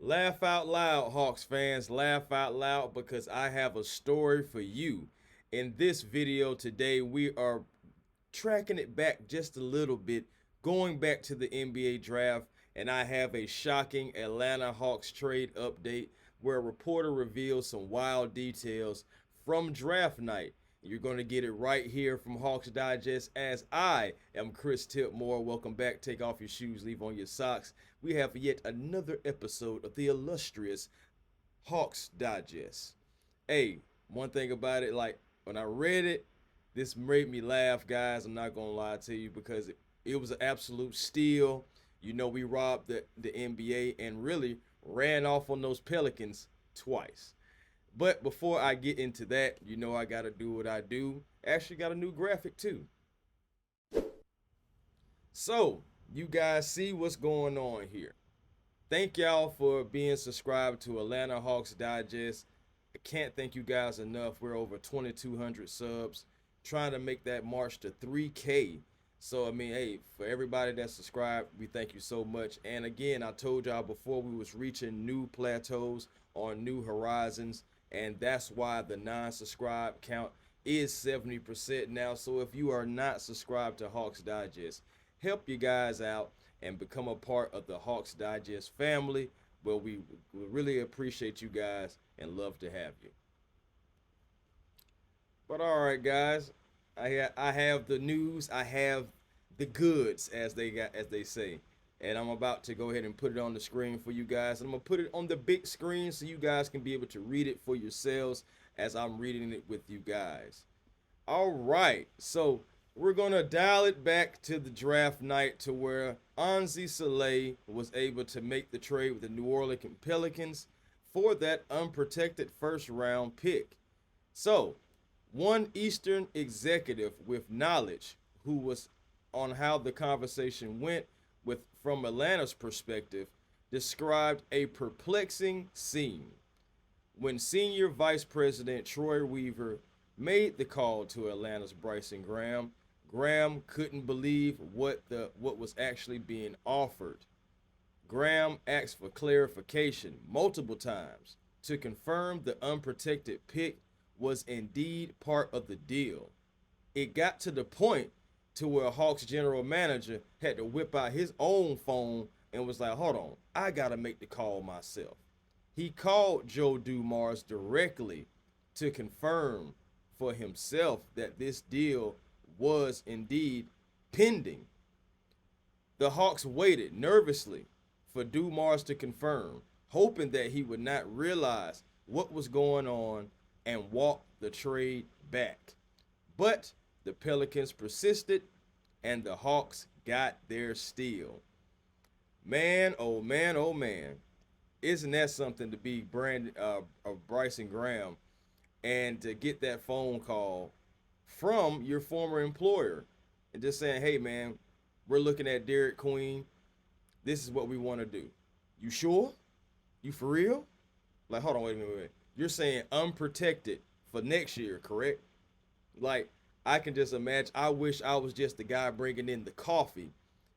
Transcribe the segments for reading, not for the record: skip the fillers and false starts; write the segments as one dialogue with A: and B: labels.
A: Laugh out loud, Hawks fans. Laugh out loud because I have a story for you. In this video today, we are tracking it back just a little bit, going back to the NBA draft, and I have a shocking Atlanta Hawks trade update where a reporter reveals some wild details from draft night. You're going to get it right here from Hawks Digest as I am Chris Tipmore. Welcome back. Take off your shoes, leave on your socks. We have yet another episode of the illustrious Hawks Digest. Hey, one thing about it, like when I read it, this made me laugh, guys. I'm not gonna lie to you because it was an absolute steal. You know, we robbed the NBA and really ran off on those Pelicans twice. But before I get into that, you know I gotta do what I do. Actually got a new graphic too. So you guys see what's going on here. Thank y'all for being subscribed to Atlanta Hawks Digest. I can't thank you guys enough. We're over 2,200 subs, trying to make that march to 3K. So I mean, hey, for everybody that's subscribed, we thank you so much. And again, I told y'all before we was reaching new plateaus on new horizons, and that's why the non-subscribe count is 70% now. So if you are not subscribed to Hawks Digest, help you guys out and become a part of the Hawks Digest family. Well, we really appreciate you guys and love to have you. But all right, guys, I have the news. I have the goods, as they say, and I'm about to go ahead and put it on the screen for you guys. And I'm gonna put it on the big screen so you guys can be able to read it for yourselves as I'm reading it with you guys. All right, so we're gonna dial it back to the draft night to where Onsi Saleh was able to make the trade with the New Orleans Pelicans for that unprotected first round pick. So one Eastern executive with knowledge who was on how the conversation went with from Atlanta's perspective described a perplexing scene when senior vice president Troy Weaver made the call to Atlanta's Bryson Graham. Graham couldn't believe what was actually being offered. Graham asked for clarification multiple times to confirm the unprotected pick was indeed part of the deal. It got to the point to where Hawks general manager had to whip out his own phone and was like, hold on, I gotta make the call myself. He called Joe Dumars directly to confirm for himself that this deal was indeed pending. The Hawks waited nervously for Dumars to confirm, hoping that he would not realize what was going on and walk the trade back. But the Pelicans persisted and the Hawks got their steal. Man, oh man, oh man. Isn't that something to be Bryson Graham and to get that phone call from your former employer and just saying, hey man, we're looking at Derek Quin. This is what we want to do. You sure? You for real? Like, hold on, wait a minute. You're saying unprotected for next year, correct? Like, I can just imagine. I wish I was just the guy bringing in the coffee,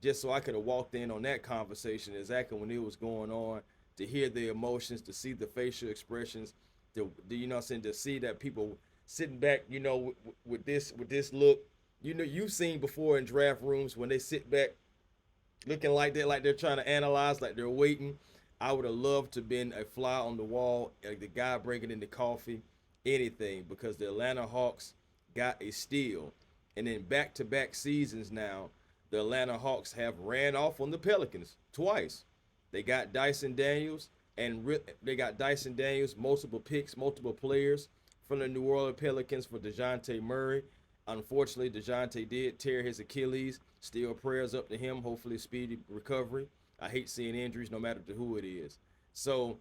A: just so I could have walked in on that conversation exactly when it was going on, to hear the emotions, to see the facial expressions, you know what I'm saying, to see that people sitting back, you know, with this look. You know, you've seen before in draft rooms when they sit back looking like that, like they're trying to analyze, like they're waiting. I would have loved to have been a fly on the wall, like the guy bringing in the coffee, anything, because the Atlanta Hawks got a steal. And in back-to-back seasons now, the Atlanta Hawks have ran off on the Pelicans twice. They got Dyson Daniels, multiple picks, multiple players from the New Orleans Pelicans for DeJounte Murray. Unfortunately, DeJounte did tear his Achilles. Still prayers up to him. Hopefully, speedy recovery. I hate seeing injuries no matter who it is. So,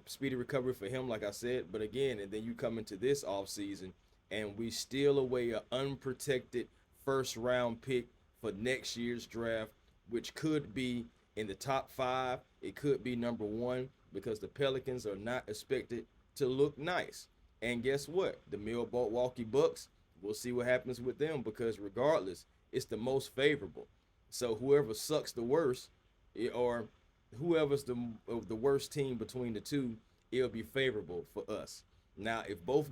A: speedy recovery for him, like I said. But again, and then you come into this offseason, and we steal away an unprotected first round pick for next year's draft, which could be in the top 5. It could be number 1 because the Pelicans are not expected to look nice. And guess what? The Milwaukee Bucks, we'll see what happens with them because regardless, it's the most favorable. So whoever sucks the worst, or whoever's the worst team between the two, it'll be favorable for us. Now, if both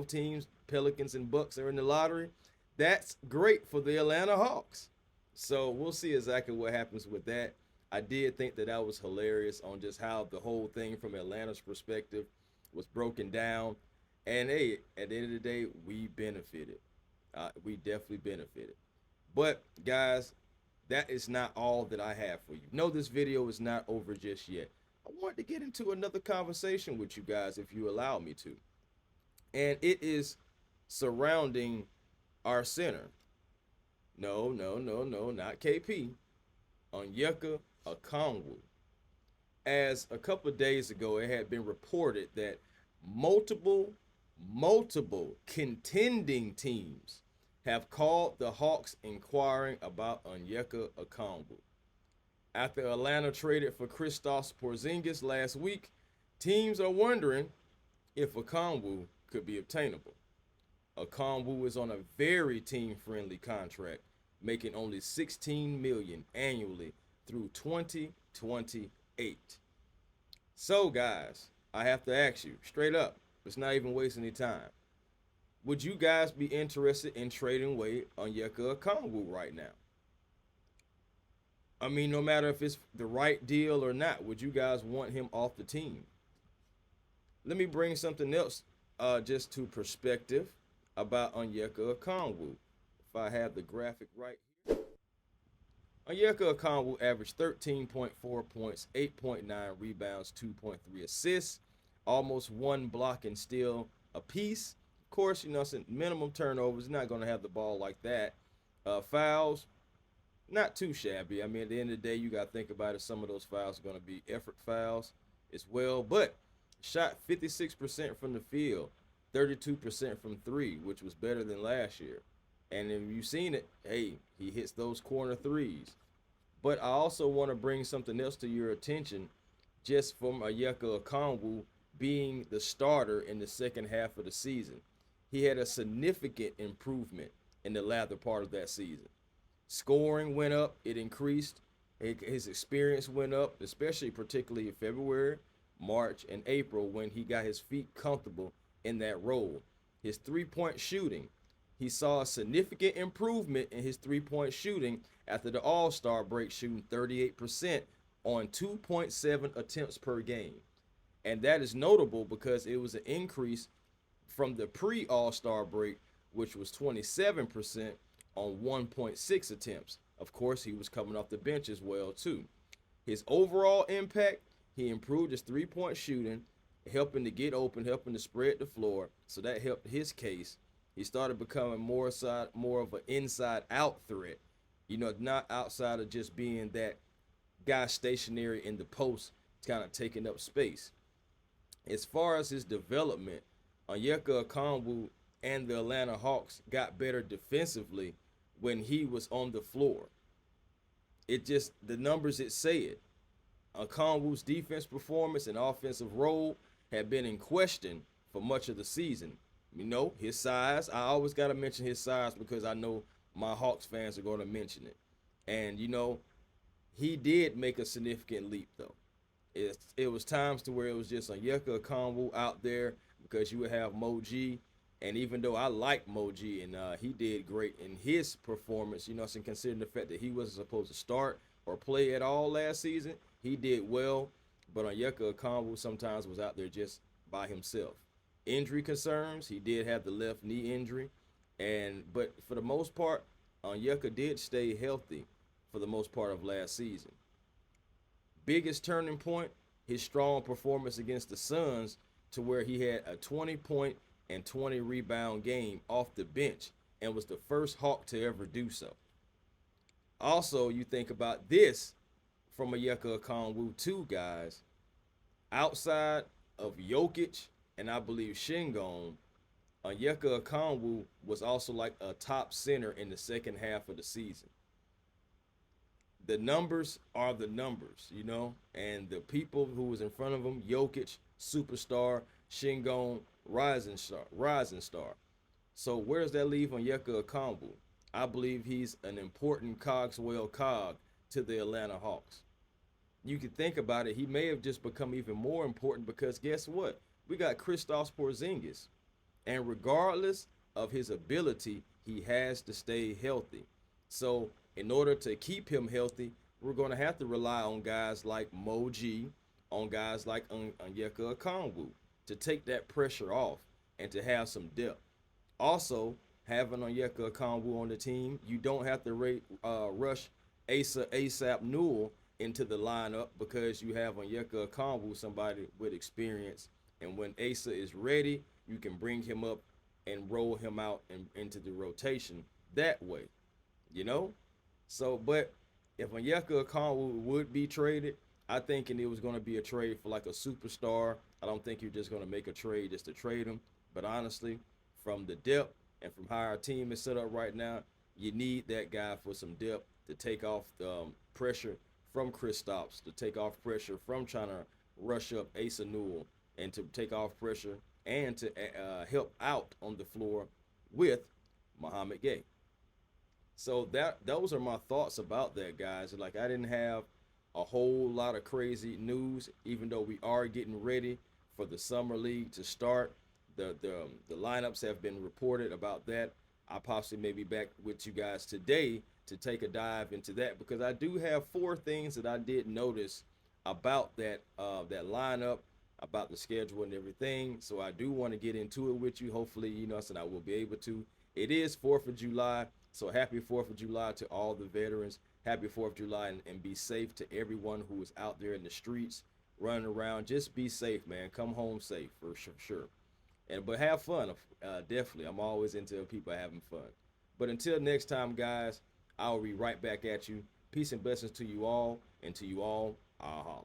A: teams, Pelicans and Bucks, are in the lottery, that's great for the Atlanta Hawks. So we'll see exactly what happens with that. I did think that was hilarious on just how the whole thing from Atlanta's perspective was broken down. And hey, at the end of the day, we benefited. We definitely benefited. But guys, that is not all that I have for you. No, this video is not over just yet. I want to get into another conversation with you guys if you allow me to. And it is surrounding our center. No, no, no, no, not KP. Onyeka Okongwu. As a couple of days ago, it had been reported that multiple contending teams have called the Hawks inquiring about Onyeka Okongwu. After Atlanta traded for Kristaps Porzingis last week, teams are wondering if Okongwu could be obtainable. Okongwu is on a very team-friendly contract, making only $16 million annually through 2028. So, guys, I have to ask you straight up. Let's not even waste any time. Would you guys be interested in trading away Onyeka Okongwu right now? I mean, no matter if it's the right deal or not, would you guys want him off the team? Let me bring something else just to perspective about Onyeka Okongwu. If I have the graphic right here. Onyeka Okongwu averaged 13.4 points, 8.9 rebounds, 2.3 assists, almost 1 block and steal apiece. Of course, it's minimum turnovers. He's not going to have the ball like that. Fouls, not too shabby. I mean, at the end of the day, you got to think about it. Some of those fouls are going to be effort fouls as well. But shot 56% from the field, 32% from three, which was better than last year. And if you've seen it, hey, he hits those corner threes. But I also want to bring something else to your attention just from Onyeka Okongwu being the starter in the second half of the season. He had a significant improvement in the latter part of that season. Scoring went up, it increased. His experience went up, especially particularly in February, March, and April when he got his feet comfortable in that role. His three-point shooting, he saw a significant improvement in his three-point shooting after the All-Star break, shooting 38% on 2.7 attempts per game. And that is notable because it was an increase from the pre-All-Star break, which was 27% on 1.6 attempts. Of course, he was coming off the bench as well, too. His overall impact, he improved his three-point shooting, helping to get open, helping to spread the floor. So that helped his case. He started becoming more of an inside-out threat. Not outside of just being that guy stationary in the post, kind of taking up space. As far as his development, Onyeka Okongwu and the Atlanta Hawks got better defensively when he was on the floor. The numbers say it. Okongwu's defense performance and offensive role had been in question for much of the season. His size, I always got to mention his size because I know my Hawks fans are going to mention it. And, he did make a significant leap, though. It was times to where it was just Onyeka Okongwu out there because you would have Mo G. And even though I like Mo G and he did great in his performance, and considering the fact that he wasn't supposed to start or play at all last season, he did well. But Onyeka Okongwu sometimes was out there just by himself. Injury concerns, he did have the left knee injury. But for the most part, Onyeka did stay healthy for the most part of last season. Biggest turning point, his strong performance against the Suns to where he had a 20-point and 20 rebound game off the bench and was the first Hawk to ever do so. Also, you think about this from Onyeka Okongwu too, guys. Outside of Jokic and I believe Shingon, Onyeka Okongwu was also like a top center in the second half of the season. The numbers are the numbers, and the people who was in front of him, Jokic, superstar, Shingon, rising star. So where does that leave Onyeka Okongwu? I believe he's an important cogswell cog to the Atlanta Hawks. you could think about it, he may have just become even more important because guess what? We got Kristaps Porzingis, and regardless of his ability, he has to stay healthy. So, in order to keep him healthy, we're going to have to rely on guys like Moji, on guys like Onyeka Okongwu to take that pressure off and to have some depth. Also, having Onyeka Okongwu on the team, you don't have to rush ASAP Newell into the lineup because you have Onyeka Okongwu, somebody with experience. And when Asa is ready, you can bring him up and roll him out and into the rotation that way, you know? So, but if Onyeka Okongwu would be traded, I think it was going to be a trade for like a superstar. I don't think you're just going to make a trade just to trade him. But honestly, from the depth and from how our team is set up right now, you need that guy for some depth to take off the pressure from Kristaps, to take off pressure from trying to rush up Asa Newell, and to take off pressure and to help out on the floor with Muhammad Gay. So those are my thoughts about that, guys. Like I didn't have a whole lot of crazy news, even though we are getting ready for the summer league to start. The lineups have been reported about that. I possibly may be back with you guys today to take a dive into that because I do have 4 things that I did notice about that lineup, about the schedule and everything. So I do want to get into it with you. Hopefully, I will be able to. It is 4th of July, so happy 4th of July to all the veterans. Happy 4th of July, and be safe to everyone who is out there in the streets running around. Just be safe, man. Come home safe for sure. But have fun, definitely. I'm always into people having fun. But until next time, guys, I'll be right back at you. Peace and blessings to you all, and to you all, I'll holler.